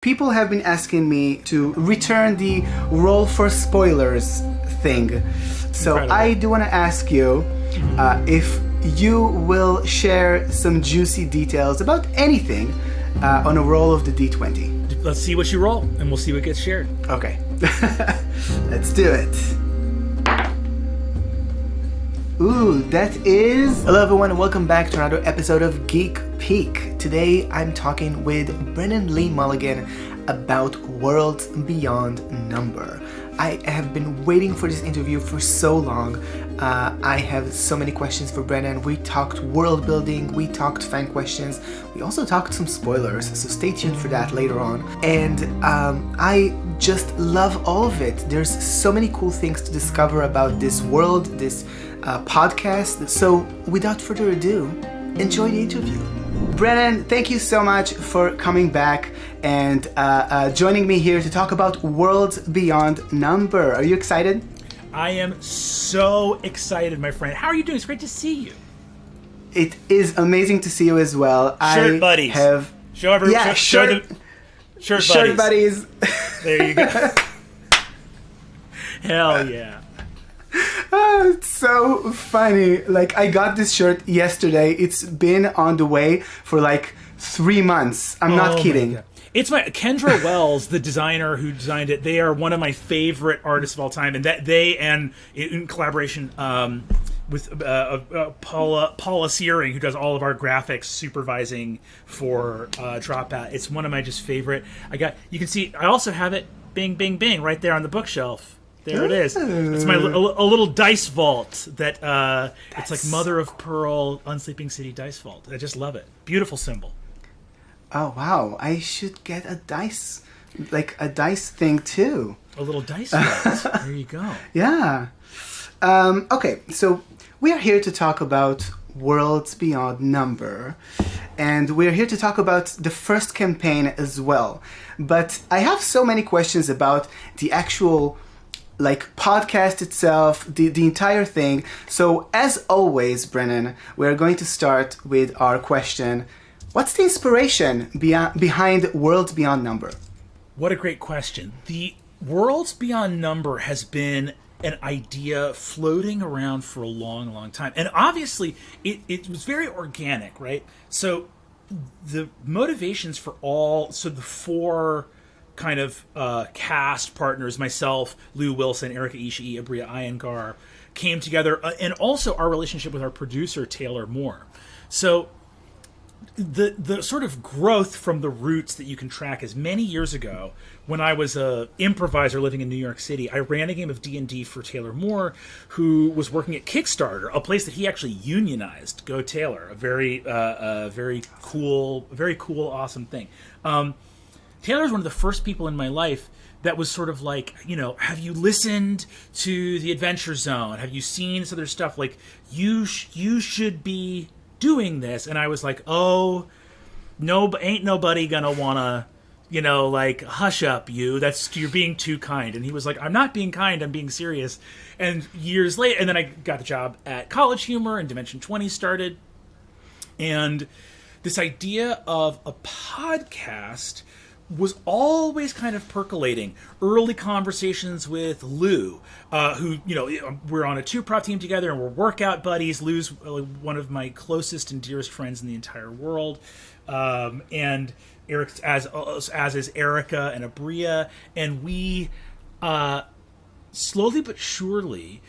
People have been asking me to return the roll for spoilers thing. So Incredible. I do want to ask you if you will share some juicy details about anything on a roll of the D20. Let's see what you roll, and we'll see what gets shared. Okay. Let's do it. Ooh, that is... Hello everyone and welcome back to another episode of Geek Peek. Today I'm talking with Brennan Lee Mulligan about Worlds Beyond Number. I have been waiting for this interview for so long. I have so many questions for Brennan. We talked world building, we talked fan questions, we also talked some spoilers, so stay tuned for that later on. And I just love all of it. There's so many cool things to discover about this world, this podcast. So without further ado, enjoy the interview. Brennan, thank you so much for coming back and joining me here to talk about Worlds Beyond Number. Are you excited? I am so excited, my friend. How are you doing? It's great to see you. It is amazing to see you as well. Shirt buddies. Show everyone. Yeah, shirt buddies. There you go. Hell yeah. Oh, it's so funny. Like, I got this shirt yesterday. It's been on the way for like 3 months. I'm not kidding. It's Kendra Wells, the designer who designed it. They are one of my favorite artists of all time, and that they and in collaboration with Paula Searing, who does all of our graphics supervising for Dropout. It's one of my just favorite. You can see. I also have it. Bing, bing, bing, right there on the bookshelf. There it is. It's my a little dice vault that it's like mother of pearl, unsleeping city dice vault. I just love it. Beautiful symbol. Oh wow! I should get a dice thing too. A little dice vault. There you go. Yeah. Okay, so we are here to talk about Worlds Beyond Number, and we're here to talk about the first campaign as well. But I have so many questions about the actual podcast itself, the entire thing. So as always, Brennan, we're going to start with our question: what's the inspiration behind Worlds Beyond Number? What a great question. The Worlds Beyond Number has been an idea floating around for a long, long time. And obviously, it was very organic, right? So the motivations for the four kind of cast partners, myself, Lou Wilson, Erica Ishii, Abria Iyengar, came together, and also our relationship with our producer, Taylor Moore. So the sort of growth from the roots that you can track is many years ago, when I was a improviser living in New York City, I ran a game of D&D for Taylor Moore, who was working at Kickstarter, a place that he actually unionized. Go Taylor, a very cool, awesome thing. Taylor's one of the first people in my life that was sort of like, have you listened to the Adventure Zone? Have you seen this other stuff? Like, you should be doing this. And I was like, oh, no, ain't nobody gonna wanna, hush up you. You're being too kind. And he was like, I'm not being kind, I'm being serious. And years later, and then I got the job at College Humor, and Dimension 20 started. And this idea of a podcast was always kind of percolating. Early conversations with Lou, who, we're on a 2-prop team together and we're workout buddies. Lou's one of my closest and dearest friends in the entire world. And Eric, as is Erica and Abria. And we slowly but surely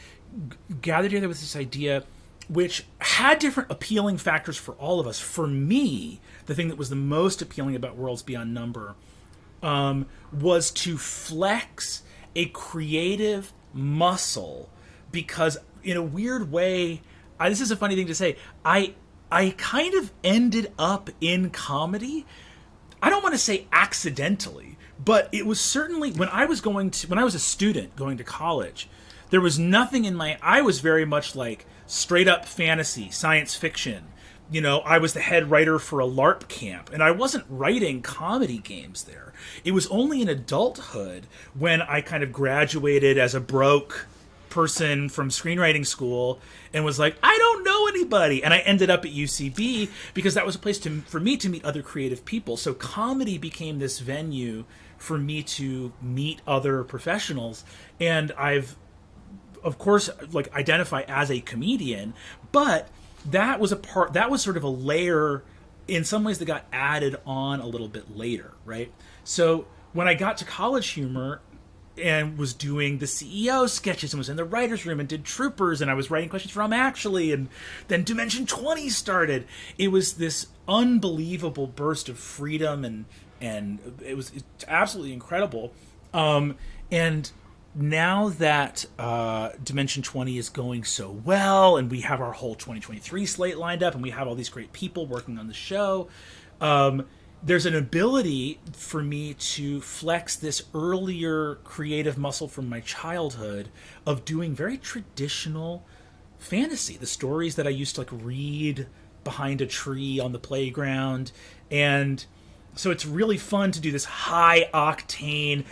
gathered together with this idea, which had different appealing factors for all of us. For me, the thing that was the most appealing about Worlds Beyond Number was to flex a creative muscle, because in a weird way, this is a funny thing to say, I kind of ended up in comedy. I don't want to say accidentally, but it was certainly when I was a student going to college, there was nothing I was very much like straight up fantasy, science fiction. I was the head writer for a LARP camp, and I wasn't writing comedy games there. It was only in adulthood, when I kind of graduated as a broke person from screenwriting school and was like, I don't know anybody. And I ended up at UCB because that was a place for me to meet other creative people. So comedy became this venue for me to meet other professionals. And I've, of course, like identify as a comedian, but that was sort of a layer in some ways that got added on a little bit later, right? So when I got to College Humor and was doing the CEO sketches and was in the writer's room and did Troopers, and I was writing questions from Actually, and then Dimension 20 started. It was this unbelievable burst of freedom, and it's absolutely incredible. And now that Dimension 20 is going so well, and we have our whole 2023 slate lined up, and we have all these great people working on the show, there's an ability for me to flex this earlier creative muscle from my childhood of doing very traditional fantasy, the stories that I used to like read behind a tree on the playground. And so it's really fun to do this high octane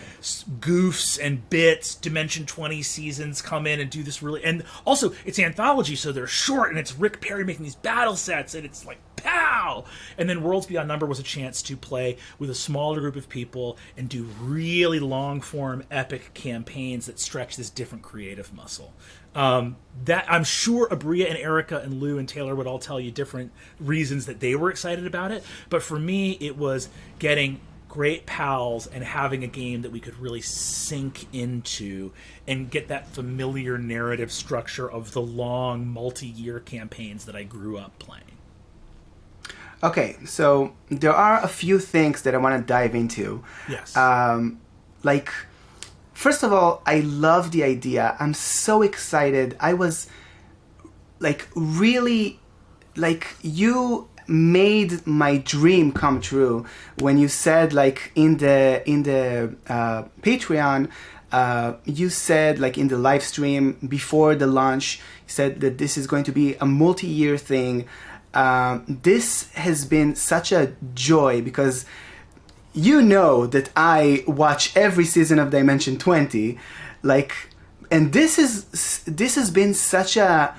goofs and bits. Dimension 20 seasons come in and do this really, and also it's anthology, so they're short, and it's Rick Perry making these battle sets, and it's like pow. And then Worlds Beyond Number was a chance to play with a smaller group of people and do really long form epic campaigns that stretch this different creative muscle. That I'm sure Abria and Erica and Lou and Taylor would all tell you different reasons that they were excited about it. But for me, it was getting great pals and having a game that we could really sink into and get that familiar narrative structure of the long multi-year campaigns that I grew up playing. Okay, so there are a few things that I want to dive into. Yes. Like, first of all, I love the idea. I'm so excited. I was like really, like, you made my dream come true when you said, like, in the Patreon, you said, like, in the live stream before the launch, you said that this is going to be a multi-year thing. This has been such a joy because you know that I watch every season of Dimension 20, like, and this has been such a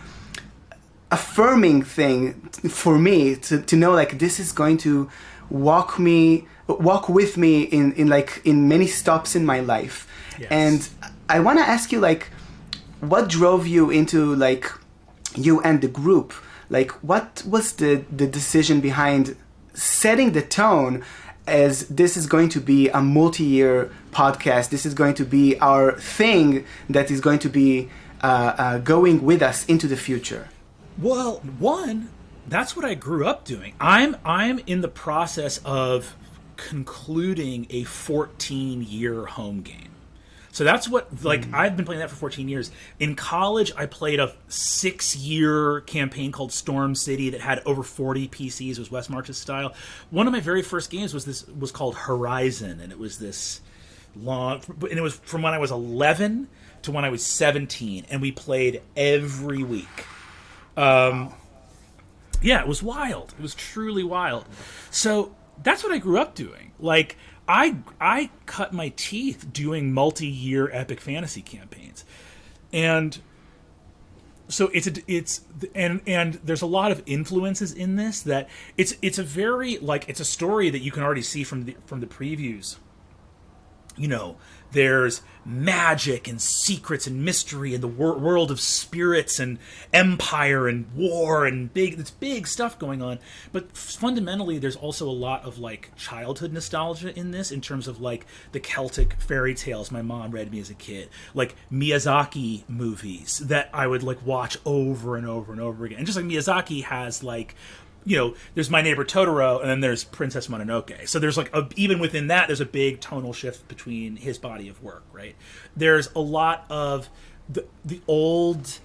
affirming thing for me to know, like, this is going to walk with me in many stops in my life. Yes. And I want to ask you, like, what drove you into, like, you and the group? Like, what was the decision behind setting the tone as this is going to be a multi-year podcast? This is going to be our thing that is going to be going with us into the future. Well, one, that's what I grew up doing. I'm in the process of concluding a 14-year home game. So that's what, like, I've been playing that for 14 years. In college, I played a 6-year campaign called Storm City that had over 40 PCs. It was Wes March's style. One of my very first games was called Horizon, and it was this long, and it was from when I was 11 to when I was 17, and we played every week. Yeah, it was wild. It was truly wild. So that's what I grew up doing. Like, I cut my teeth doing multi-year epic fantasy campaigns, and so it's there's a lot of influences in this that it's a very, like, it's a story that you can already see from the previews. You know, there's magic and secrets and mystery and the world of spirits and empire and war and it's big stuff going on. But fundamentally, there's also a lot of, like, childhood nostalgia in this, in terms of, like, the Celtic fairy tales my mom read me as a kid, like Miyazaki movies that I would, like, watch over and over and over again. And just like Miyazaki has, like, you know, there's My Neighbor Totoro, and then there's Princess Mononoke. So there's, like, even within that, there's a big tonal shift between his body of work, right? There's a lot of the old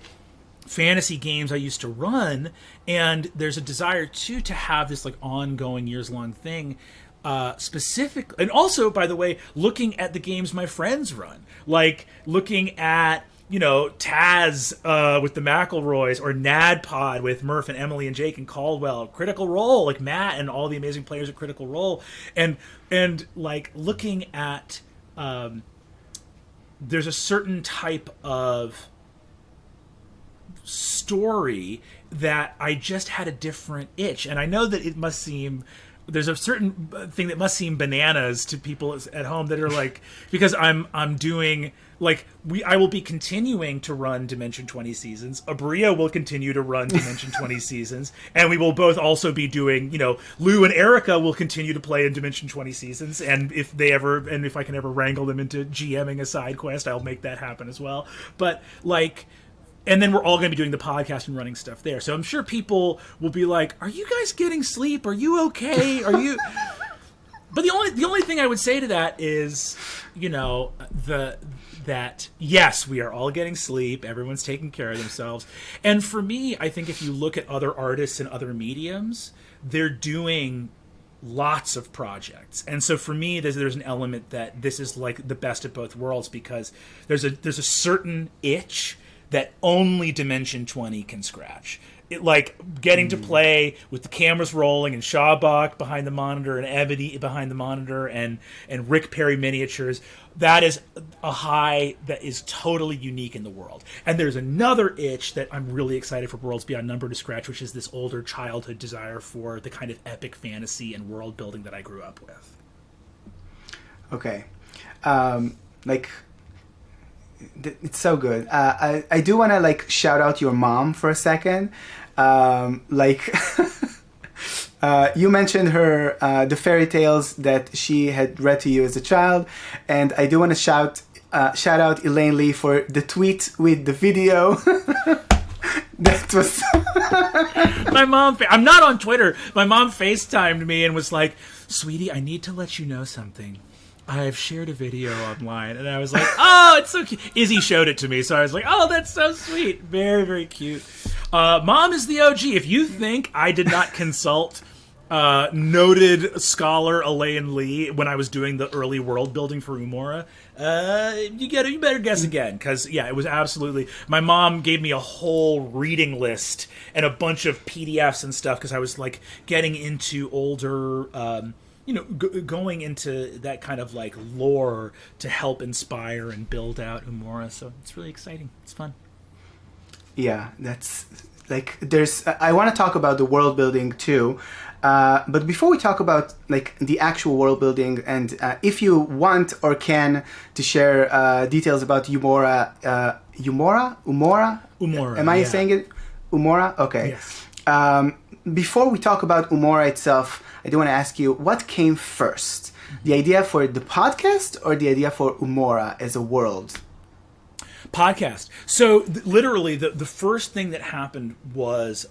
fantasy games I used to run, and there's a desire, too, to have this, like, ongoing years-long thing, specific. And also, by the way, looking at the games my friends run. Like, looking at, you know, Taz with the McElroys, or NADPOD with Murph and Emily and Jake and Caldwell, Critical Role, like Matt and all the amazing players at Critical Role, and like, looking at there's a certain type of story that I just had a different itch. And I know that it must seem, there's a certain thing that must seem bananas to people at home that are like, because I'm doing, like, I will be continuing to run Dimension 20 seasons. Abria will continue to run Dimension 20 seasons. And we will both also be doing, Lou and Erica will continue to play in Dimension 20 seasons. And if I can ever wrangle them into GMing a side quest, I'll make that happen as well. But, like, and then we're all going to be doing the podcast and running stuff there. So I'm sure people will be like, are you guys getting sleep? Are you okay? Are you... But the only thing I would say to that is, that yes, we are all getting sleep. Everyone's taking care of themselves. And for me, I think if you look at other artists and other mediums, they're doing lots of projects. And so for me, there's an element that this is like the best of both worlds, because there's a certain itch that only Dimension 20 can scratch. It, like, getting to play with the cameras rolling and Shawbach behind the monitor and Ebony behind the monitor and Rick Perry miniatures, that is a high that is totally unique in the world. And there's another itch that I'm really excited for Worlds Beyond Number to scratch, which is this older childhood desire for the kind of epic fantasy and world building that I grew up with. Okay. It's so good. I do want to shout out your mom for a second. You mentioned her the fairy tales that she had read to you as a child, and I do want to shout out Elaine Lee for the tweet with the video. That was my mom. I'm not on Twitter. My mom FaceTimed me and was like, "Sweetie, I need to let you know something. I've shared a video online." And I was like, oh, it's so cute. Izzy showed it to me, so I was like, oh, that's so sweet. Very, very cute. Mom is the OG. If you think I did not consult noted scholar Elaine Lee when I was doing the early world building for Umora, you better guess again, because it was absolutely. My mom gave me a whole reading list and a bunch of PDFs and stuff, because I was like getting into older going into that kind of like lore to help inspire and build out Umora. So it's really exciting. It's fun. Yeah, that's like, I want to talk about the world building too. But before we talk about like the actual world building, and if you want or can to share details about Umora. Am I saying it? Umora? Okay. Yes. Before we talk about Umora itself, I do want to ask you, what came first? The idea for the podcast or the idea for Umora as a world? Podcast. So literally the first thing that happened was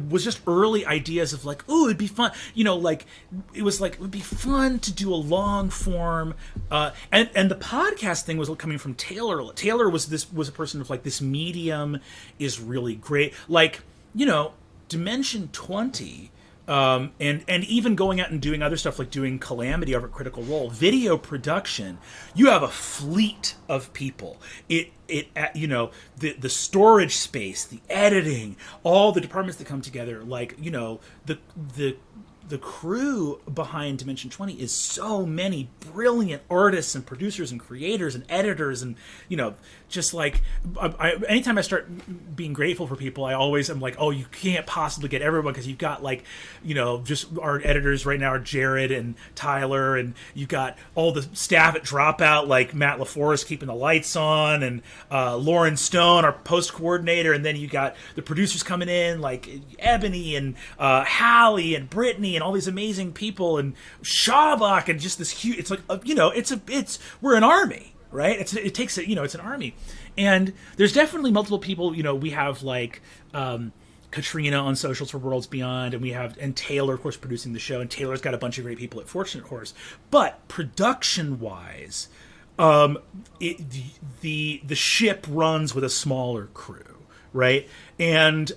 was just early ideas of like, oh, it'd be fun. It was like, it would be fun to do a long form. And the podcast thing was coming from Taylor. Taylor was a person of like, this medium is really great. Like, Dimension 20, and even going out and doing other stuff like doing Calamity over at Critical Role, video production, you have a fleet of people. The storage space, the editing, all the departments that come together, like, the crew behind Dimension 20 is so many brilliant artists and producers and creators and editors, and just like anytime I start being grateful for people, I always am like, oh, you can't possibly get everyone, because you've got like just our editors right now are Jared and Tyler, and you've got all the staff at Dropout like Matt LaForest keeping the lights on, and Lauren Stone, our post coordinator, and then you got the producers coming in like Ebony and Hallie and Brittany and all these amazing people, and Shawbach, and just this huge. It's like we're an army, right? It takes it's an army, and there's definitely multiple people. We have like Katrina on socials for Worlds Beyond, and Taylor, of course, producing the show, and Taylor's got a bunch of great people at Fortunate Horse. But production wise, the ship runs with a smaller crew, right? And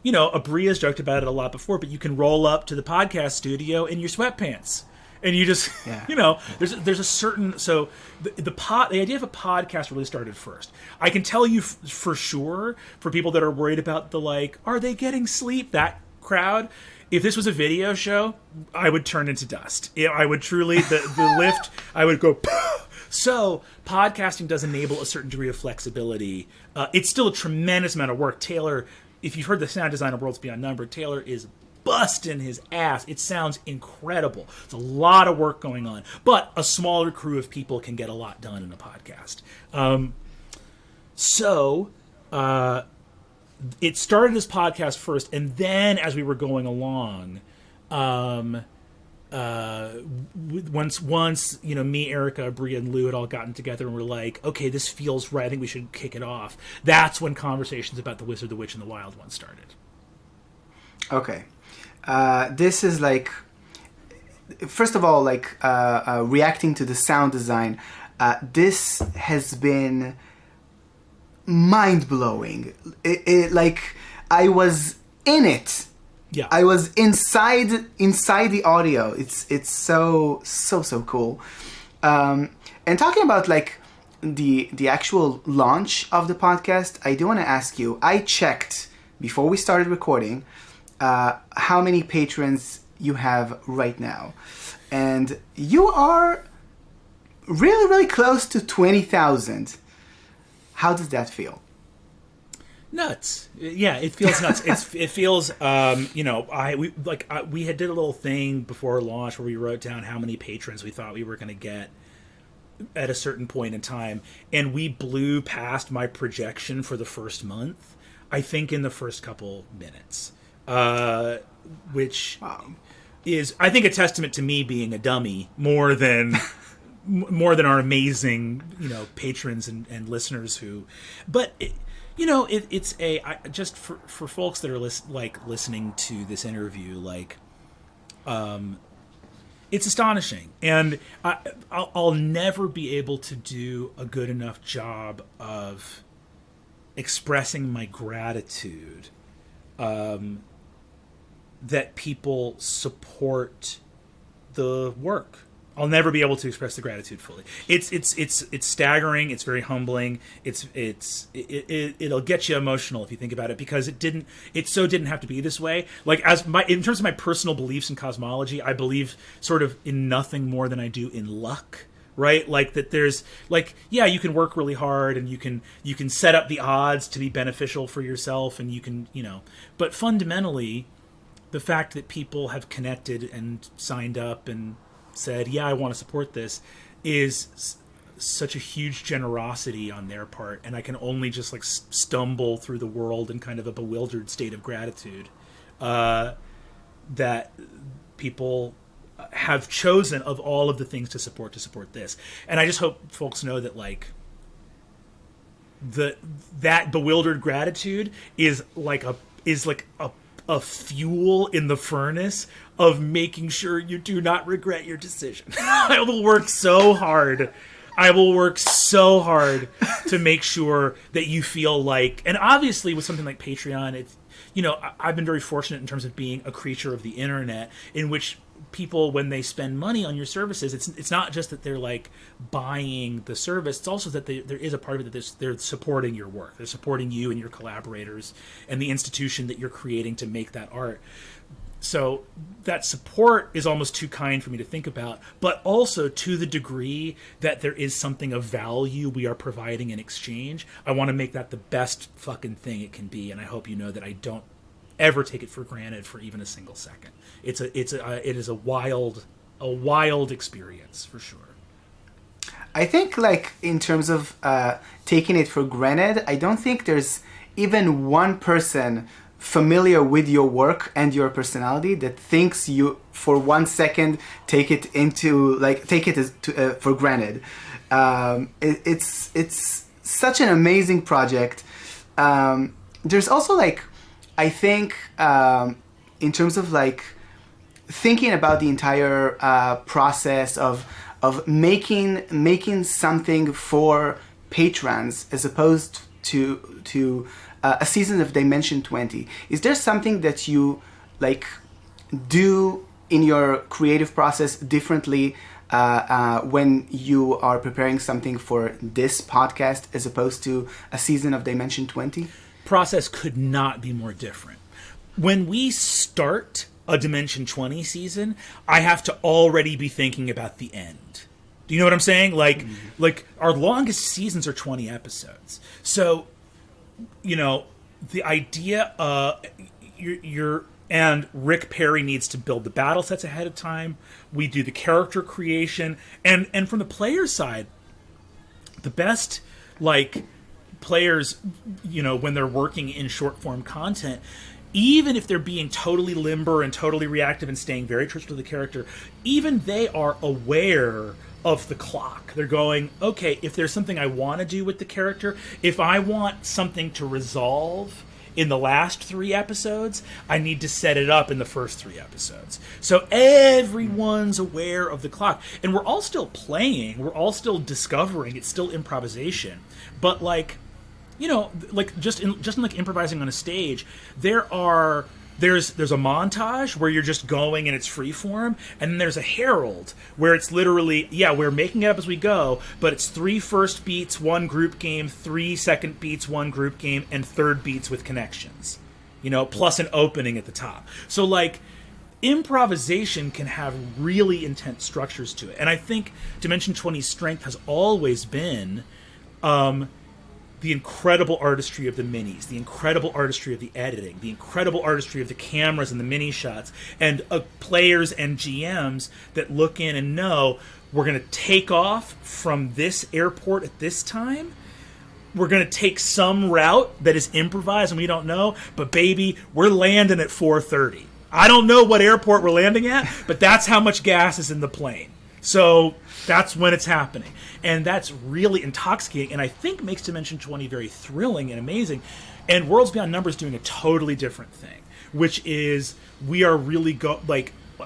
Abria's joked about it a lot before, but you can roll up to the podcast studio in your sweatpants, and you just, there's a certain, so the idea of a podcast really started first. I can tell you for sure, for people that are worried about the like, are they getting sleep? That crowd. If this was a video show, I would turn into dust. I would truly, the lift, I would go So podcasting does enable a certain degree of flexibility. It's still a tremendous amount of work. Taylor, if you've heard the sound design of Worlds Beyond Number, Taylor is busting his ass. It sounds incredible. It's a lot of work going on, but a smaller crew of people can get a lot done in a podcast. It started as podcast first, and then as we were going along, once me, Erica, Bria, and Lou had all gotten together and were like, okay, this feels right, I think we should kick it off. That's when conversations about The Wizard, the Witch, and the Wild One started. Okay. This is like, first of all, like reacting to the sound design, this has been mind-blowing. Like, I was in it. Yeah, I was inside the audio. It's so cool. And talking about like the actual launch of the podcast, I do want to ask you. I checked before we started recording how many patrons you have right now, and you are really, really close to 20,000. How does that feel? Nuts. Yeah, it feels nuts. It feels, we had did a little thing before launch where we wrote down how many patrons we thought we were going to get at a certain point in time, and we blew past my projection for the first month, I think in the first couple minutes, which is, I think, a testament to me being a dummy more than our amazing, patrons and listeners who, but it's just for folks that are listening to this interview, it's astonishing, and I'll never be able to do a good enough job of expressing my gratitude that people support the work. I'll never be able to express the gratitude fully. It's staggering. It's very humbling. It'll get you emotional if you think about it, because it didn't have to be this way. Like, in terms of my personal beliefs in cosmology, I believe sort of in nothing more than I do in luck. Right? Like that there's you can work really hard and you can set up the odds to be beneficial for yourself, and you can, but fundamentally the fact that people have connected and signed up and said, yeah, I want to support this, is such a huge generosity on their part, and I can only just stumble through the world in kind of a bewildered state of gratitude that people have chosen of all of the things to support this. And I just hope folks know that that bewildered gratitude is like a fuel in the furnace of making sure you do not regret your decision. I will work so hard to make sure that you feel like, and obviously with something like Patreon, it's, I've been very fortunate in terms of being a creature of the internet, in which people, when they spend money on your services, it's not just that they're buying the service, it's also that there is a part of it that they're supporting your work. They're supporting you and your collaborators and the institution that you're creating to make that art. So that support is almost too kind for me to think about, but also to the degree that there is something of value we are providing in exchange, I want to make that the best fucking thing it can be, and I hope you know that I don't ever take it for granted for even a single second. It is a wild experience for sure. I think in terms of taking it for granted, I don't think there's even one person familiar with your work and your personality that thinks you for 1 second take it for granted. It's such an amazing project. There's also I think in terms of thinking about the entire process of making something for patrons as opposed to a season of Dimension 20. Is there something that you do in your creative process differently when you are preparing something for this podcast as opposed to a season of Dimension 20? Process could not be more different. When we start a Dimension 20 season, I have to already be thinking about the end. Do you know what I'm saying? Like our longest seasons are 20 episodes. So, you know, the idea and Rick Perry needs to build the battle sets ahead of time. We do the character creation, and from the player side, the best like players, you know, when they're working in short form content, even if they're being totally limber and totally reactive and staying very true to the character, even they are aware of the clock. They're going, okay, if there's something I want to do with the character, if I want something to resolve in the last 3 episodes, I need to set it up in the first 3 episodes. So everyone's aware of the clock. And we're all still playing. We're all still discovering. It's still improvisation. But like, you know, like just in like improvising on a stage, there's a montage where you're just going and it's free form, and then there's a herald where it's literally, yeah, we're making it up as we go, but it's 3 first beats, 1 group game, 3 second beats, 1 group game, and third beats with connections, you know, plus an opening at the top. So like improvisation can have really intense structures to it. And I think Dimension 20's strength has always been the incredible artistry of the minis, the incredible artistry of the editing, the incredible artistry of the cameras and the mini shots, and players and GMs that look in and know we're going to take off from this airport at this time. We're going to take some route that is improvised and we don't know, but baby, we're landing at 4:30. I don't know what airport we're landing at, but that's how much gas is in the plane. So that's when it's happening. And that's really intoxicating, and I think makes Dimension 20 very thrilling and amazing. And Worlds Beyond Numbers doing a totally different thing, which is we are really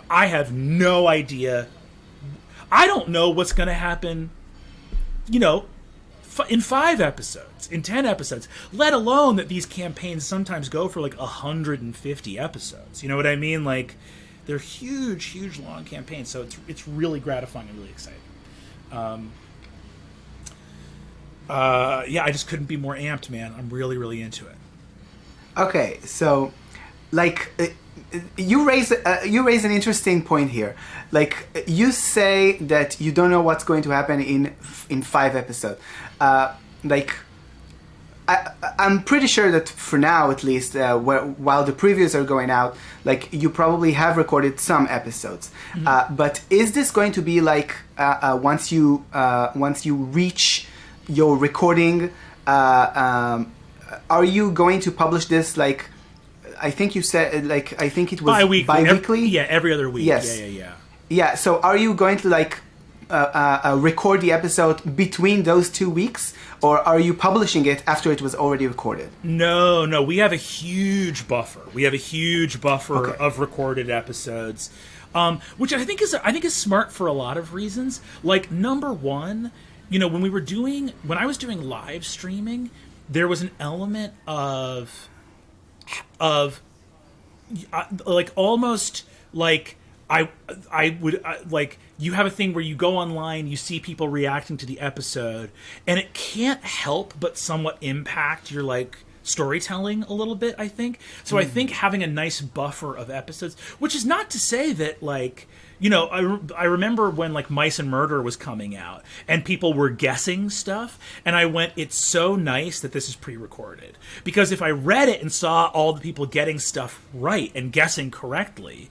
I have no idea. I don't know what's going to happen, you know, in 5 episodes, in 10 episodes, let alone that these campaigns sometimes go for like 150 episodes. You know what I mean? Like, they're huge, long campaigns, so it's really gratifying and really exciting. Yeah, I just couldn't be more amped, man. I'm really into it. Okay, so, like, you raise an interesting point here. Like, you say that you don't know what's going to happen in 5 episodes. I'm pretty sure that for now, at least, while the previews are going out, like, you probably have recorded some episodes. Mm-hmm. But is this going to be like once you reach your recording? Are you going to publish this like? I think you said like I think it was bi-weekly. Every other week. Yes. Yeah. Yeah. So are you going to like record the episode between those 2 weeks? Or are you publishing it after it was already recorded? No. We have a huge buffer. Okay. Of recorded episodes, which I think is smart for a lot of reasons. Like, number one, you know, when I was doing live streaming, there was an element of like almost like I would like, you have a thing where you go online, you see people reacting to the episode, and it can't help but somewhat impact your like storytelling a little bit, I think. So I think having a nice buffer of episodes, which is not to say that like, you know, I remember when like Mice and Murder was coming out and people were guessing stuff, and I went, it's so nice that this is pre-recorded, because if I read it and saw all the people getting stuff right and guessing correctly,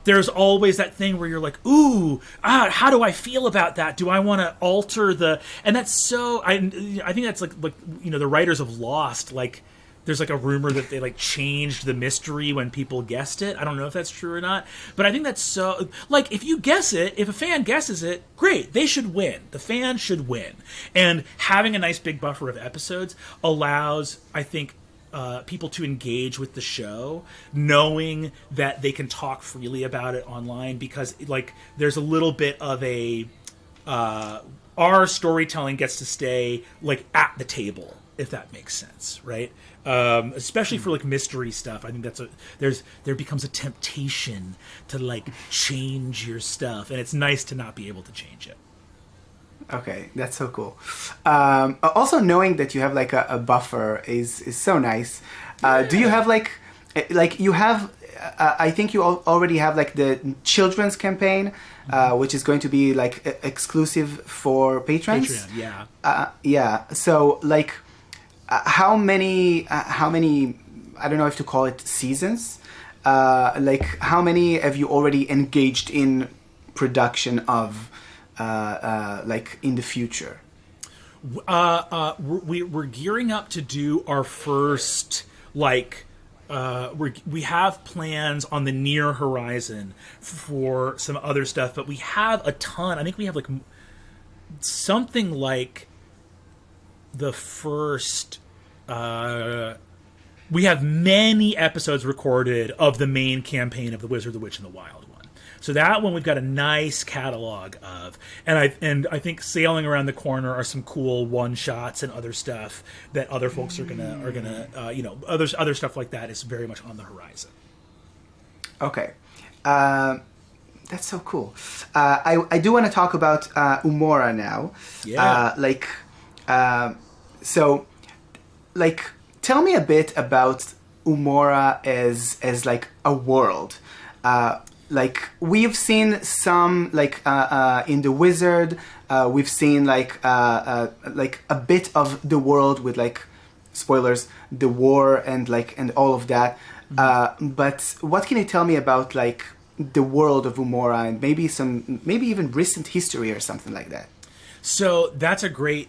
there's always that thing where you're like, ooh, how do I feel about that? Do I want to alter and that's so, I think that's like, you know, the writers of Lost, like, there's like a rumor that they like changed the mystery when people guessed it. I don't know if that's true or not, but I think that's so, like, if you guess it, if a fan guesses it, great, they should win. The fan should win. And having a nice big buffer of episodes allows, I think, people to engage with the show, knowing that they can talk freely about it online, because like there's a little bit of a our storytelling gets to stay like at the table, if that makes sense, right? Especially for like mystery stuff, I think there becomes a temptation to like change your stuff, and it's nice to not be able to change it. Okay, that's so cool. Also, knowing that you have like a buffer is so nice. Do you have like you have I think you already have like the children's campaign, which is going to be like exclusive for patrons. Patreon, yeah. Yeah. So like, how many? I don't know if to call it seasons. Like, how many have you already engaged in production of, like, in the future? We're gearing up to do our first, like, we have plans on the near horizon for some other stuff, but we have a ton. I think we have like something like the first. We have many episodes recorded of the main campaign of The Wizard, the Witch, and the Wild One. So that one we've got a nice catalog of, and I think sailing around the corner are some cool one shots and other stuff that other folks are gonna other stuff like that is very much on the horizon. Okay, that's so cool. I do want to talk about Umora now. Yeah. Tell me a bit about Umora as like a world. Like, we've seen some, like, in The Wizard, we've seen like a bit of the world with, like, spoilers, the war and all of that. But what can you tell me about like the world of Umora and maybe even recent history or something like that? So that's a great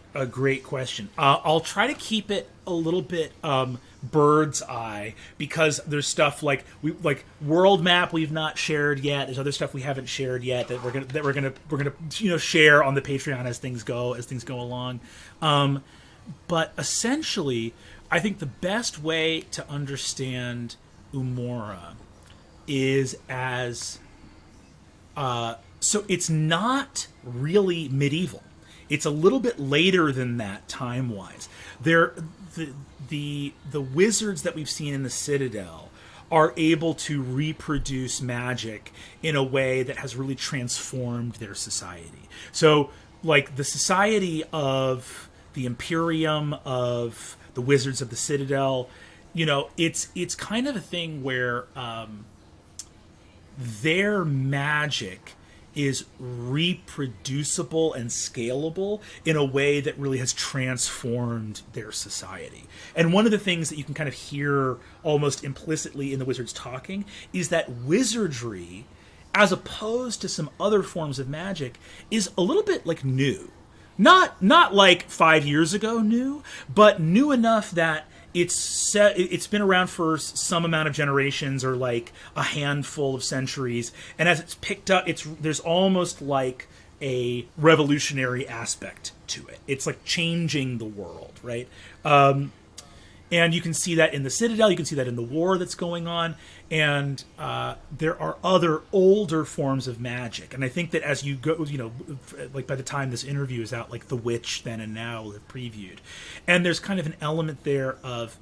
question. I'll try to keep it a little bit bird's eye, because there's stuff like world map we've not shared yet. There's other stuff we haven't shared yet that we're gonna share on the Patreon as things go along. But essentially, I think the best way to understand Umora is as so it's not really medieval. It's a little bit later than that time-wise. The wizards that we've seen in the Citadel are able to reproduce magic in a way that has really transformed their society. So, like, the society of the Imperium, of the wizards of the Citadel, it's kind of a thing where their magic is reproducible and scalable in a way that really has transformed their society. And one of the things that you can kind of hear almost implicitly in the wizards talking is that wizardry, as opposed to some other forms of magic, is a little bit like new. Not like 5 years ago new, but new enough that it's been around for some amount of generations, or like a handful of centuries, and as it's picked up, there's almost like a revolutionary aspect to it. It's like changing the world, right? And you can see that in the Citadel, you can see that in the war that's going on, and there are other older forms of magic. And I think that as you go, like by the time this interview is out, like The Witch Then and Now have previewed, and there's kind of an element there of,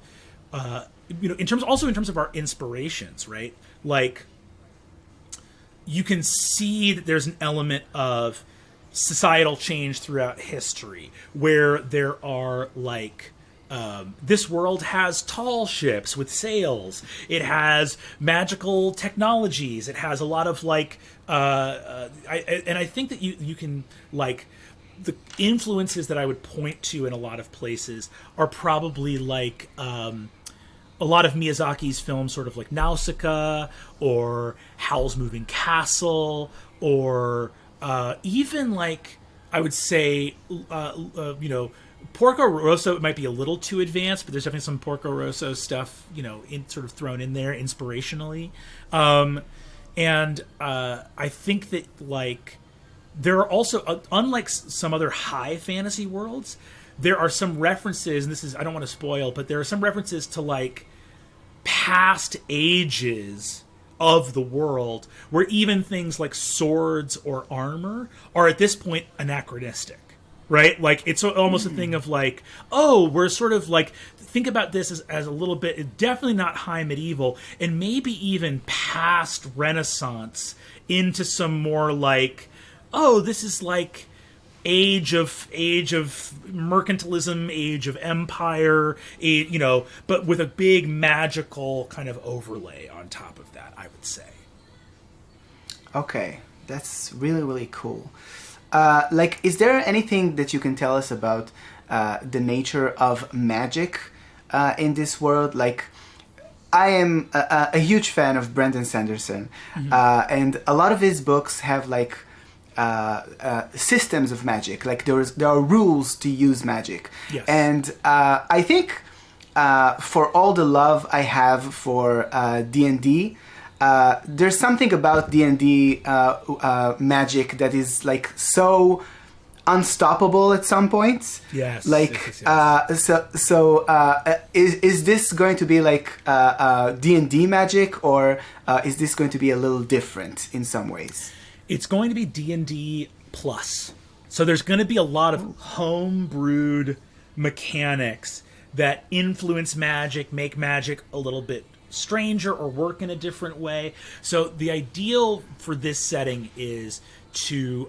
in terms of our inspirations, right? Like, you can see that there's an element of societal change throughout history, where there are like, this world has tall ships with sails. It has magical technologies. It has a lot of like, I think that you can, like, the influences that I would point to in a lot of places are probably like a lot of Miyazaki's films, sort of like Nausicaa or Howl's Moving Castle, or even like, I would say, Porco Rosso might be a little too advanced, but there's definitely some Porco Rosso stuff, sort of thrown in there inspirationally. And I think that, like, there are also, unlike some other high fantasy worlds, there are some references, and I don't want to spoil, but there are some references to, like, past ages of the world, where even things like swords or armor are at this point anachronistic. Right? Like, it's almost a thing of like, oh, we're sort of like, think about this as a little bit, definitely not high medieval, and maybe even past Renaissance into some more like, oh, this is like age of mercantilism, age of empire, but with a big magical kind of overlay on top of that, I would say. Okay, that's really, really cool. Is there anything that you can tell us about the nature of magic in this world? Like, I am a huge fan of Brandon Sanderson, and a lot of his books have systems of magic. Like there are rules to use magic. Yes. And I think for all the love I have for D&D, there's something about D&D magic that is like so unstoppable at some point. Yes. Like yes. Is this going to be like D&D magic, or is this going to be a little different in some ways? It's going to be D&D plus. So there's going to be a lot of home-brewed mechanics that influence magic, make magic a little bit stranger or work in a different way. So the ideal for this setting is to,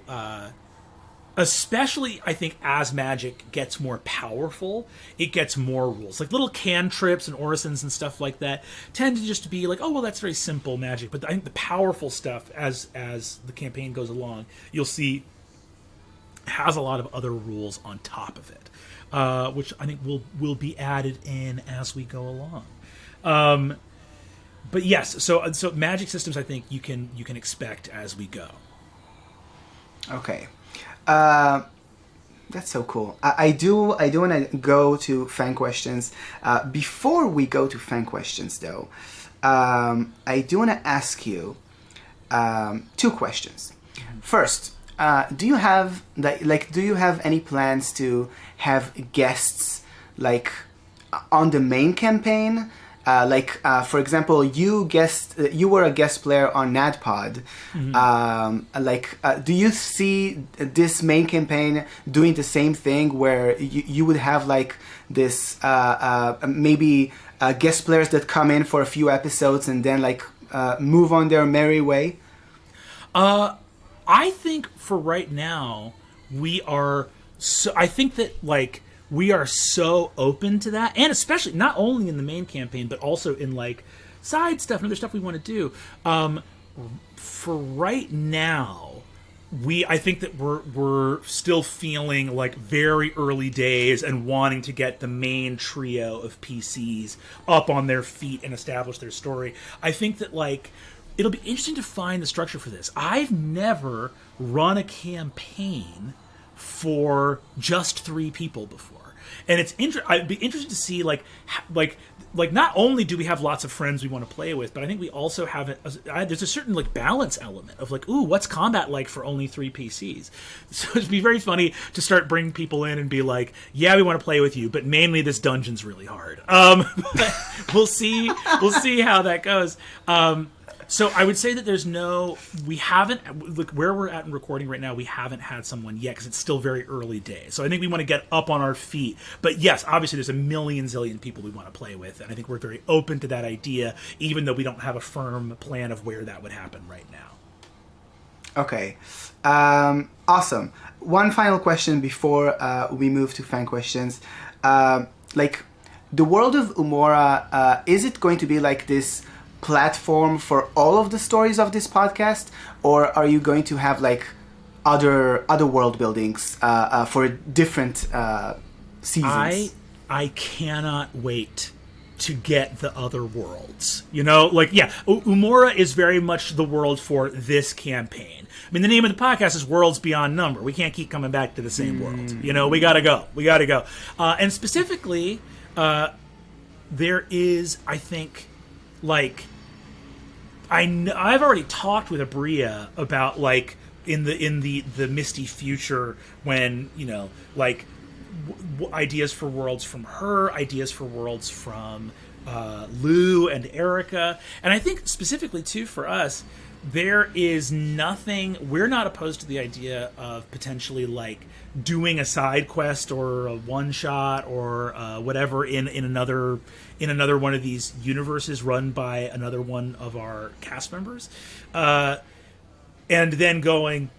especially I think as magic gets more powerful, it gets more rules. Like little cantrips and orisons and stuff like that tend to just be like, oh, well, that's very simple magic. But I think the powerful stuff, as the campaign goes along, you'll see has a lot of other rules on top of it, which I think will be added in as we go along. But yes, so magic systems I think you can expect as we go. Okay. That's so cool. I do want to go to fan questions. Before we go to fan questions, though, I do want to ask you two questions. First, do you have any plans to have guests on the main campaign? For example, you were a guest player on NADPOD. Do you see this main campaign doing the same thing, where you would have this maybe guest players that come in for a few episodes and then move on their merry way? I think for right now we are. So I think that we are so open to that, and especially not only in the main campaign, but also in side stuff and other stuff we want to do. For right now, I think that we're still feeling very early days and wanting to get the main trio of PCs up on their feet and establish their story. I think that it'll be interesting to find the structure for this. I've never run a campaign for just 3 people before. And I'd be interested to see not only do we have lots of friends we want to play with, but I think we also have there's a certain balance element of ooh, what's combat like for only 3 PCs. So it'd be very funny to start bringing people in and be yeah, we want to play with you, but mainly this dungeon's really hard. We'll see how that goes. So I would say that we haven't, where we're at in recording right now, we haven't had someone yet because it's still very early days. So I think we want to get up on our feet. But yes, obviously there's a million zillion people we want to play with. And I think we're very open to that idea, even though we don't have a firm plan of where that would happen right now. Okay. Awesome. One final question before we move to fan questions. The world of Umora, is it going to be this platform for all of the stories of this podcast, or are you going to have other world buildings for different seasons? I cannot wait to get the other worlds. Umora is very much the world for this campaign. I mean, the name of the podcast is Worlds Beyond Number. We can't keep coming back to the same world. We gotta go. And specifically, there is, I think, I've already talked with Abria about in the misty future when ideas for worlds from her, ideas for worlds from Lou and Erica, and I think specifically too for us, there is nothing. We're not opposed to the idea of potentially doing a side quest or a one shot or whatever in another one of these universes run by another one of our cast members, and then going,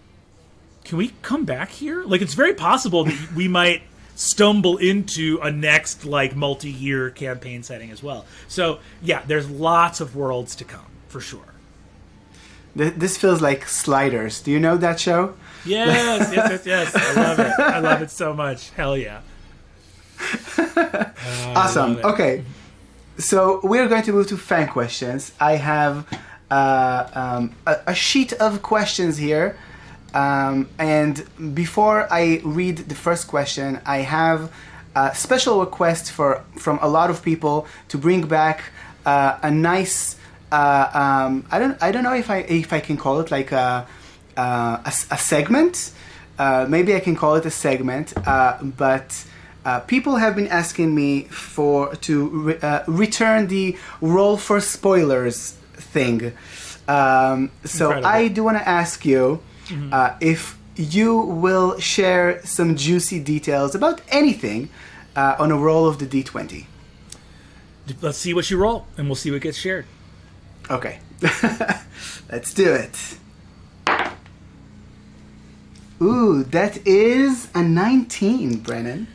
can we come back here? Like, it's very possible that we might stumble into a next, like, multi-year campaign setting as well. So, yeah, there's lots of worlds to come, for sure. This feels like Sliders. Do you know that show? Yes. I love it. I love it so much. Hell yeah. Awesome. Okay. So we're going to move to fan questions. I have a sheet of questions here. And before I read the first question, I have a special request from a lot of people to bring back a nice... I don't know if I can call it like a segment. Maybe I can call it a segment. But people have been asking me to return the roll for spoilers thing. So Incredible. I do want to ask you if you will share some juicy details about anything on a roll of the D20. Let's see what you roll, and we'll see what gets shared. Okay. Let's do it. Ooh, that is a 19, Brennan.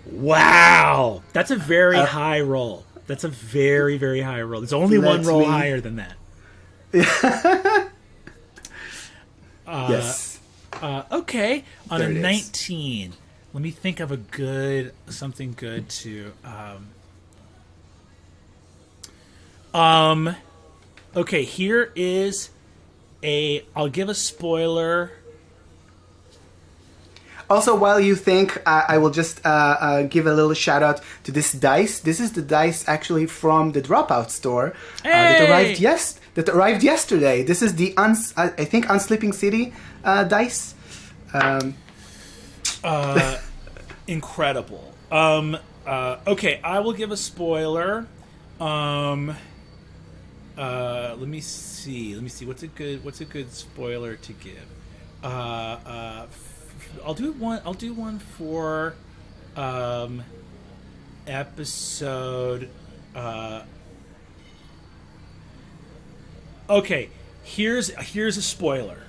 Wow! That's a very high roll. That's a very, very high roll. There's only one roll higher than that. Yes. Okay. On There a it is. 19, let me think of something good to... Okay, here is I'll give a spoiler. Also, while you think, I will just give a little shout out to this dice. This is the dice actually from the Dropout store that arrived yesterday. This is the I think Unsleeping City dice. Incredible. Okay, I will give a spoiler. Let me see. What's a good spoiler to give? I'll do one for episode. Okay, here's a spoiler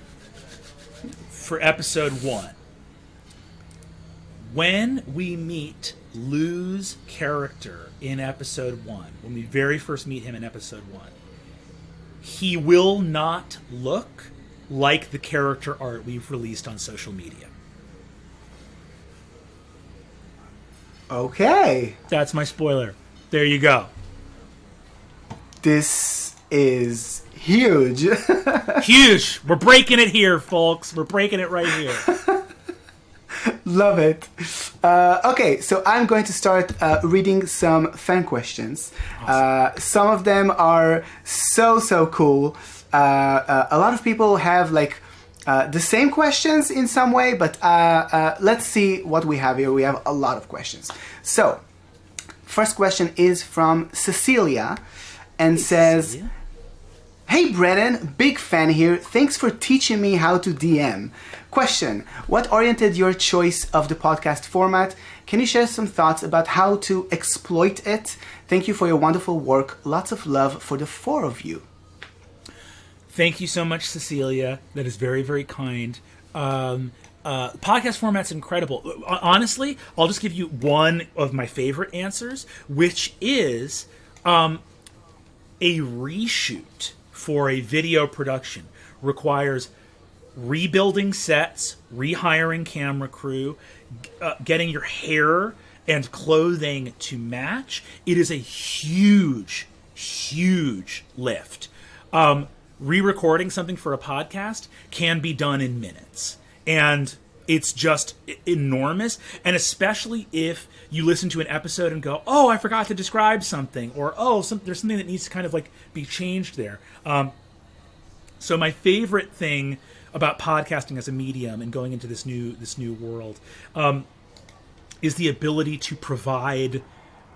for episode 1. When we meet Lou's character in episode 1, when we very first meet him in episode 1, he will not look like the character art we've released on social media. Okay. That's my spoiler. There you go. This is huge. Huge. We're breaking it here, folks. We're breaking it right here. Love it. Okay, so I'm going to start reading some fan questions. Awesome. Some of them are so cool. A lot of people have like the same questions in some way, but let's see what we have here. We have a lot of questions. So, first question is from Cecilia and says... Cecilia? Hey Brennan, big fan here. Thanks for teaching me how to DM. Question, what oriented your choice of the podcast format? Can you share some thoughts about how to exploit it? Thank you for your wonderful work. Lots of love for the 4 of you. Thank you so much, Cecilia. That is very, very kind. Podcast format's incredible. Honestly, I'll just give you one of my favorite answers, which is a reshoot for a video production requires rebuilding sets, rehiring camera crew, getting your hair and clothing to match. It is a huge lift. Re-recording something for a podcast can be done in minutes. And it's just enormous. And especially if you listen to an episode and go, oh, I forgot to describe something. Or, oh, there's something that needs to kind of like be changed there. So my favorite thing about podcasting as a medium and going into this new world is the ability to provide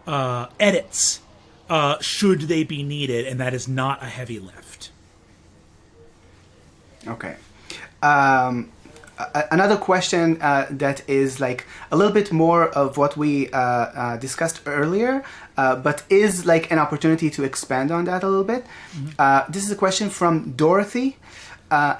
edits should they be needed. And that is not a heavy lift. Okay. Another question that is like a little bit more of what we discussed earlier, but is like an opportunity to expand on that a little bit. Mm-hmm. This is a question from Dorothy.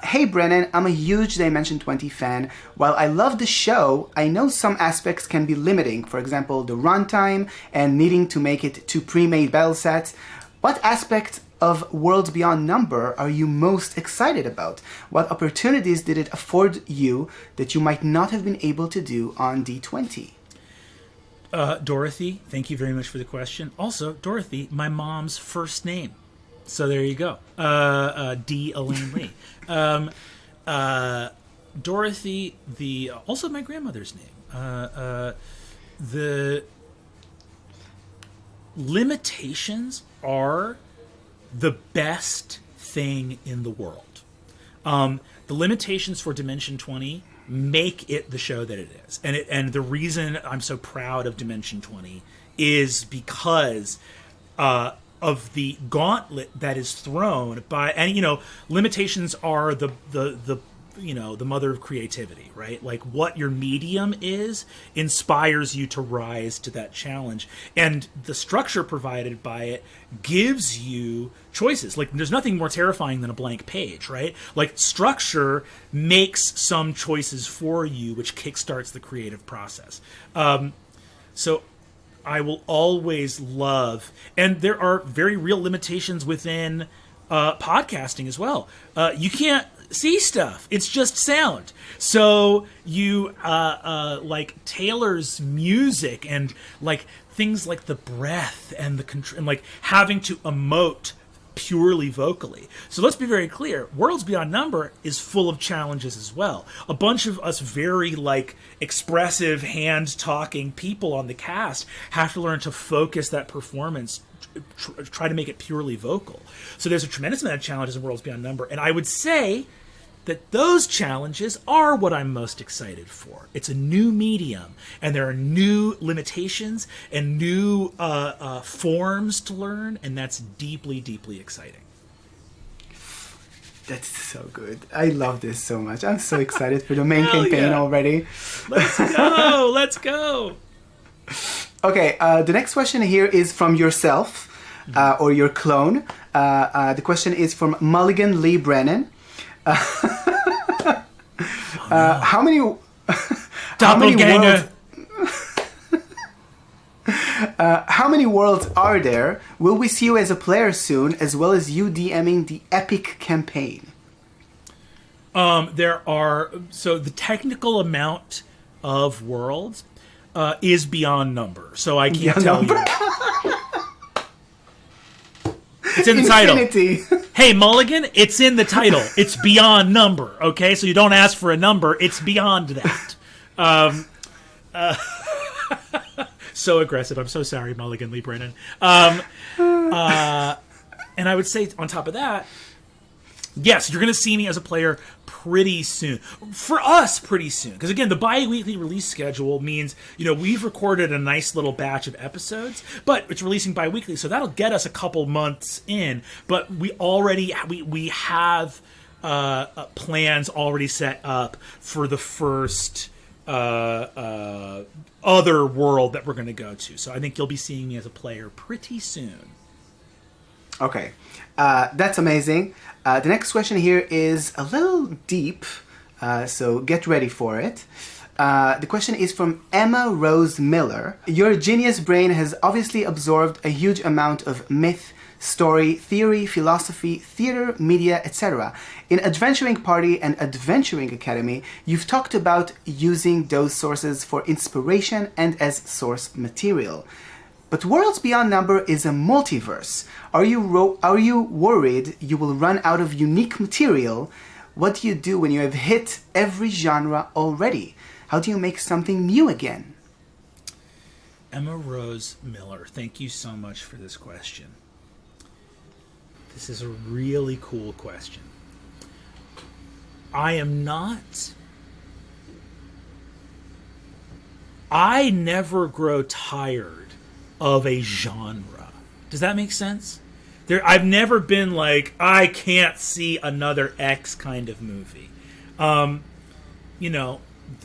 Hey Brennan, I'm a huge Dimension 20 fan. While I love the show, I know some aspects can be limiting. For example, the runtime and needing to make it to pre-made battle sets. What aspect of Worlds Beyond Number are you most excited about? What opportunities did it afford you that you might not have been able to do on D20? Dorothy, thank you very much for the question. Also, Dorothy, my mom's first name. So there you go. D. Elaine Lee. Dorothy, also my grandmother's name. The limitations are the best thing in the world. The limitations for Dimension 20 make it the show that it is. And the reason I'm so proud of Dimension 20 is because of the gauntlet that is thrown by, and limitations are the mother of creativity, right? Like what your medium is inspires you to rise to that challenge, and the structure provided by it gives you choices. Like there's nothing more terrifying than a blank page, right? Like structure makes some choices for you, which kickstarts the creative process. So I will always love, and there are very real limitations within podcasting as well. You can't see stuff; it's just sound. So you like Taylor's music and like things like the breath and the and like having to emote purely vocally. So let's be very clear. Worlds Beyond Number is full of challenges as well. A bunch of us very like expressive hand talking people on the cast have to learn to focus that performance, try to make it purely vocal. So there's a tremendous amount of challenges in Worlds Beyond Number, and I would say that those challenges are what I'm most excited for. It's a new medium, and there are new limitations and new forms to learn, and that's deeply, deeply exciting. That's so good. I love this so much. I'm so excited for the main campaign already. Let's go! Let's go! Okay, the next question here is from yourself, or your clone. The question is from Mulligan Lee Brennan. How many Doppelganger. How many worlds are there? Will we see you as a player soon, as well as you DMing the epic campaign? There are, so the technical amount of worlds is beyond number, so I can't tell you. It's in the Infinity. title. Hey, Mulligan, it's in the title. It's beyond number, okay? So you don't ask for a number. It's beyond that. So aggressive. I'm so sorry, Mulligan Lee Brennan. And I would say on top of that, yes, you're going to see me as a player pretty soon. For us, pretty soon. Because again, the bi-weekly release schedule means, we've recorded a nice little batch of episodes, but it's releasing bi-weekly, so that'll get us a couple months in. But we have plans already set up for the first other world that we're going to go to. So I think you'll be seeing me as a player pretty soon. Okay. That's amazing. The next question here is a little deep, so get ready for it. The question is from Emma Rose Miller. Your genius brain has obviously absorbed a huge amount of myth, story, theory, philosophy, theater, media, etc. In Adventuring Party and Adventuring Academy, you've talked about using those sources for inspiration and as source material. But Worlds Beyond Number is a multiverse. Are you worried you will run out of unique material? What do you do when you have hit every genre already? How do you make something new again? Emma Rose Miller, thank you so much for this question. This is a really cool question. I never grow tired of a genre. Does that make sense? I've never been like, I can't see another X kind of movie.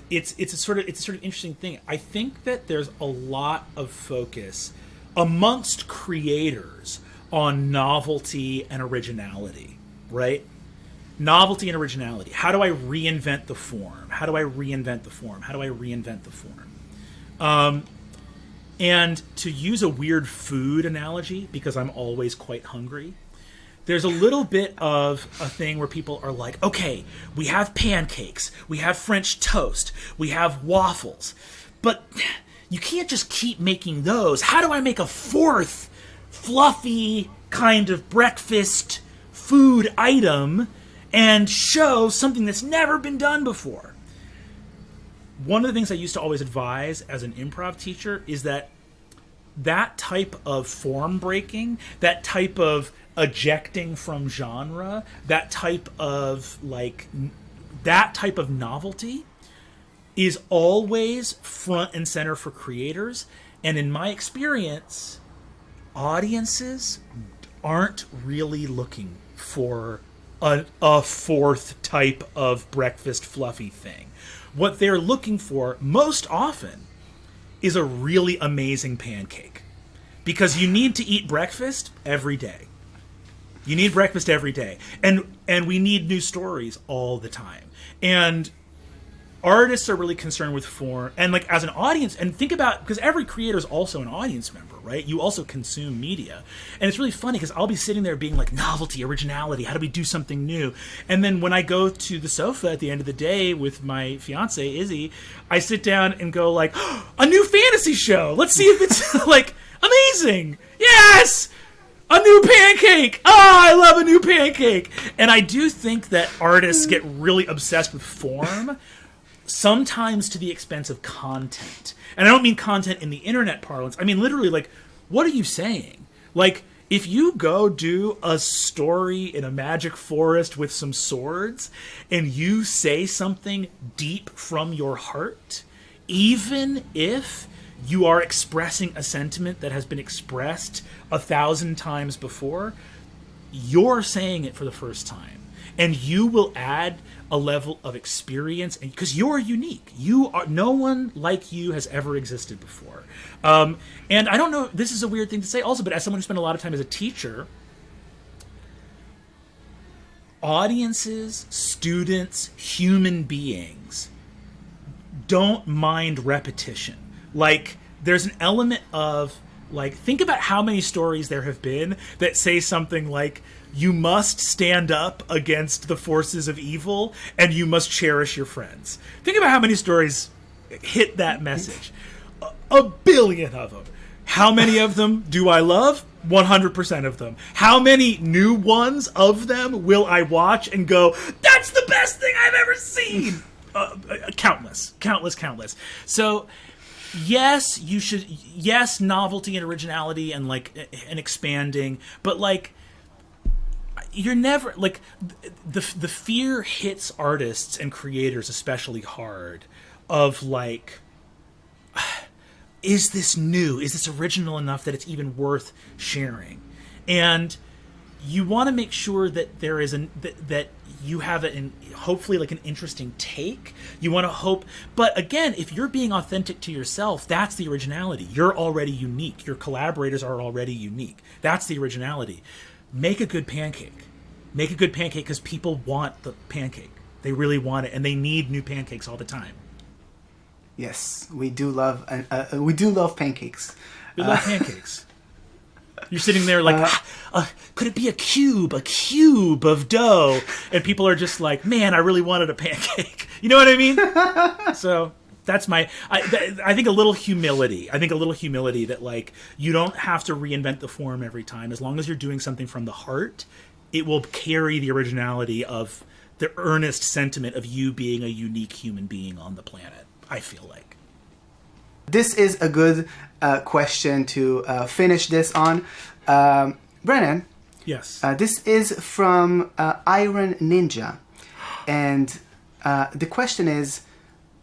It's a sort of interesting thing. I think that there's a lot of focus amongst creators on novelty and originality, right? novelty and originality. How do I reinvent the form? How do I reinvent the form? How do I reinvent the form? And to use a weird food analogy, because I'm always quite hungry, there's a little bit of a thing where people are like, okay, we have pancakes, we have French toast, we have waffles, but you can't just keep making those. How do I make a fourth fluffy kind of breakfast food item and show something that's never been done before? One of the things I used to always advise as an improv teacher is that type of form breaking, that type of ejecting from genre, that type of novelty is always front and center for creators. And in my experience, audiences aren't really looking for a fourth type of breakfast fluffy thing. What they're looking for most often is a really amazing pancake, because you need to eat breakfast every day. You need breakfast every day, and we need new stories all the time. And artists are really concerned with form, and like as an audience, and think about, because every creator is also an audience member, right? You also consume media, and it's really funny because I'll be sitting there being like, novelty, originality, how do we do something new? And then when I go to the sofa at the end of the day with my fiance Izzy, I sit down and go like, oh, a new fantasy show, let's see if it's like amazing. Yes, a new pancake. I love a new pancake. And I do think that artists get really obsessed with form, sometimes to the expense of content. And I don't mean content in the internet parlance. I mean literally, like, what are you saying? Like, if you go do a story in a magic forest with some swords and you say something deep from your heart, even if you are expressing a sentiment that has been expressed 1,000 times before, you're saying it for the first time. And you will add a level of experience, because you're unique. No one like you has ever existed before. And I don't know, this is a weird thing to say also, but as someone who spent a lot of time as a teacher, audiences, students, human beings don't mind repetition. Like, there's an element of, like, think about how many stories there have been that say something like, you must stand up against the forces of evil and you must cherish your friends. Think about how many stories hit that message. A billion of them. How many of them do I love? 100% of them. How many new ones of them will I watch and go, that's the best thing I've ever seen? Countless. So yes, you should, yes, novelty and originality and and expanding, but like, you're never, like, the fear hits artists and creators especially hard of like, is this new? Is this original enough that it's even worth sharing? And you want to make sure that there is that you have hopefully like an interesting take. You want to hope, but again, if you're being authentic to yourself, that's the originality. You're already unique. Your collaborators are already unique. That's the originality. Make a good pancake. Make a good pancake because people want the pancake. They really want it, and they need new pancakes all the time. Yes, we do love pancakes. We love pancakes. You're sitting there like, could it be a cube of dough? And people are just like, man, I really wanted a pancake. You know what I mean? So that's I think a little humility. I think a little humility that like, you don't have to reinvent the form every time. As long as you're doing something from the heart, it will carry the originality of the earnest sentiment of you being a unique human being on the planet, I feel like. This is a good question to finish this on. Brennan? Yes. This is from Iron Ninja. And the question is,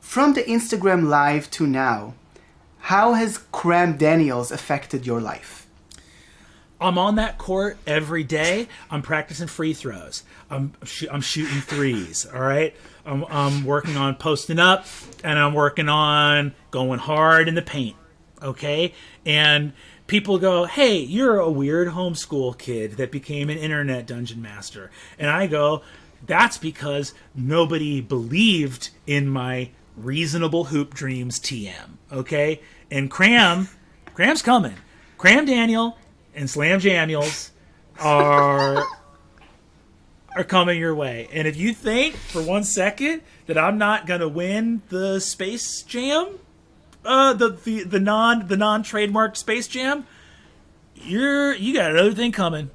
from the Instagram Live to now, how has Cram Daniels affected your life? I'm on that court every day. I'm practicing free throws. I'm shooting threes, all right? I'm working on posting up, and I'm working on going hard in the paint, okay? And people go, hey, you're a weird homeschool kid that became an internet dungeon master. And I go, That's because nobody believed in my reasonable hoop dreams TM. Okay, and Cram's coming. Cram Daniel and Slam Daniels are coming your way. And if you think for 1 second that I'm not gonna win the Space Jam, the non trademark Space Jam, you got another thing coming.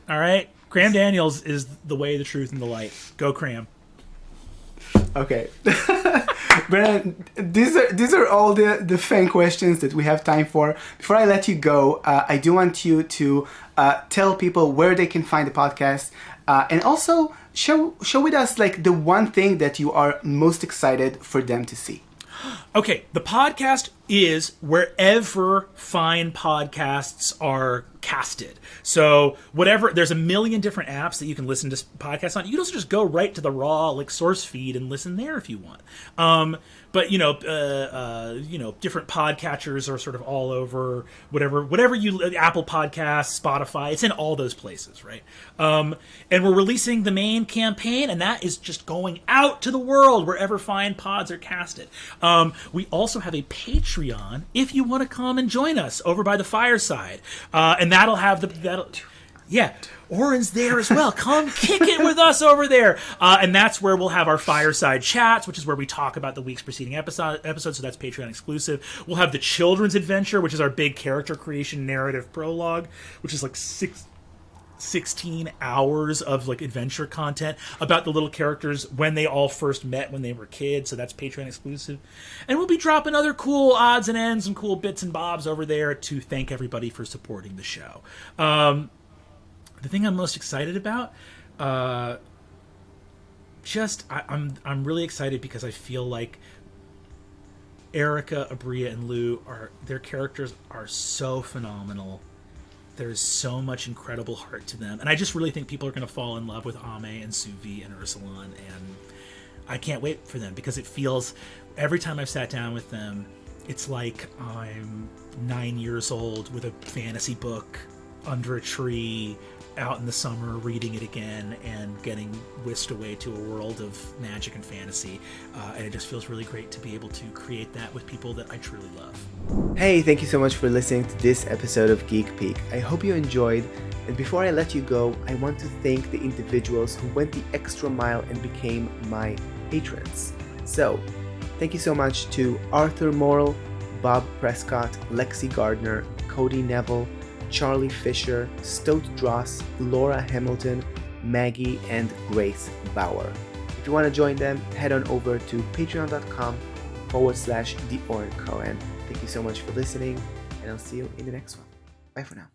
All right, Cram Daniels is the way, the truth, and the light. Go Cram. Okay. Brennan, these are all the fan questions that we have time for. Before I let you go, I do want you to tell people where they can find the podcast, and also show with us like the one thing that you are most excited for them to see. Okay, the podcast is wherever fine podcasts are casted. So whatever, there's a million different apps that you can listen to podcasts on. You can also just go right to the raw like source feed and listen there if you want. But different podcatchers are sort of all over. Whatever you, Apple Podcasts, Spotify, it's in all those places, right? And we're releasing the main campaign, and that is just going out to the world wherever fine pods are casted. We also have a Patreon if you want to come and join us over by the fireside, and that'll have Oren's there as well. Come kick it with us over there. And that's where we'll have our fireside chats, which is where we talk about the week's preceding episode. So that's Patreon exclusive. We'll have the Children's Adventure, which is our big character creation narrative prologue, which is like 16 hours of like adventure content about the little characters when they all first met when they were kids. So that's Patreon exclusive. And we'll be dropping other cool odds and ends and cool bits and bobs over there to thank everybody for supporting the show. The thing I'm most excited about, I'm really excited because I feel like Erica, Abria, and Lou their characters are so phenomenal. There's so much incredible heart to them, and I just really think people are going to fall in love with Ame and Suvi and Ursulon, and I can't wait for them because it feels every time I've sat down with them, it's like I'm 9 years old with a fantasy book under a tree out in the summer, reading it again and getting whisked away to a world of magic and fantasy. And it just feels really great to be able to create that with people that I truly love. Hey, thank you so much for listening to this episode of Geek Peek. I hope you enjoyed. And before I let you go, I want to thank the individuals who went the extra mile and became my patrons. So, thank you so much to Arthur Morrill, Bob Prescott, Lexi Gardner, Cody Neville, Charlie Fisher, Stote Dross, Laura Hamilton, Maggie, and Grace Bauer. If you want to join them, head on over to patreon.com/The Oren Cohen. Thank you so much for listening, and I'll see you in the next one. Bye for now.